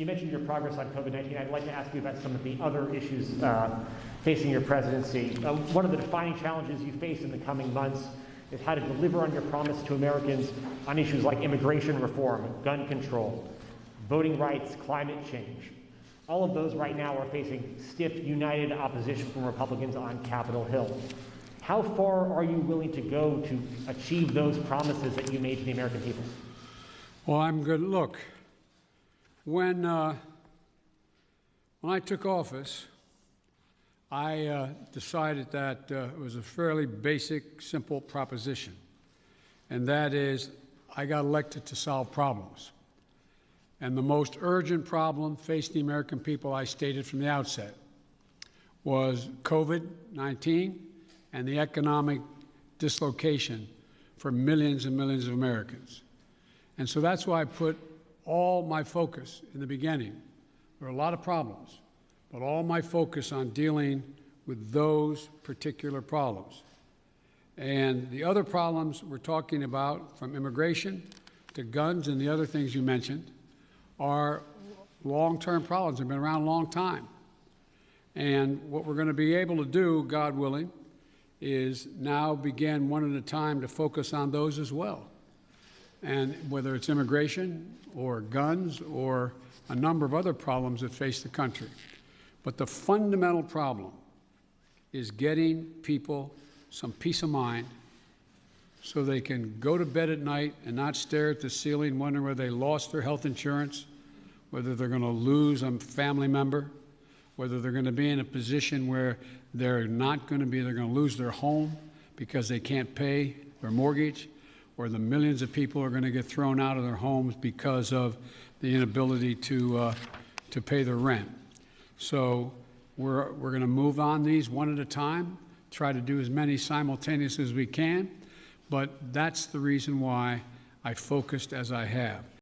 You mentioned your progress on COVID-19. I'd like to ask you about some of the other issues facing your presidency. One of the defining challenges you face in the coming months is how to deliver on your promise to Americans on issues like immigration reform, gun control, voting rights, climate change. All of those right now are facing stiff, united opposition from Republicans on Capitol Hill. How far are you willing to go to achieve those promises that you made to the American people? Well, I'm good. Look, when I took office, I decided that it was a fairly basic, simple proposition, and that is I got elected to solve problems. And the most urgent problem facing the American people, I stated from the outset, was COVID-19 and the economic dislocation for millions and millions of Americans. And so that's why I put all my focus in the beginning. There are a lot of problems, but all my focus on dealing with those particular problems. And the other problems we're talking about, from immigration to guns and the other things you mentioned, are long-term problems. They've been around a long time. And what we're going to be able to do, God willing, is now begin one at a time to focus on those as well. And whether it's immigration or guns or a number of other problems that face the country. But the fundamental problem is getting people some peace of mind so they can go to bed at night and not stare at the ceiling wondering whether they lost their health insurance, whether they're going to lose a family member, whether they're going to be in a position where they're going to lose their home because they can't pay their mortgage, or the millions of people are going to get thrown out of their homes because of the inability to pay their rent. So we're going to move on these one at a time, try to do as many simultaneously as we can, but that's the reason why I focused as I have.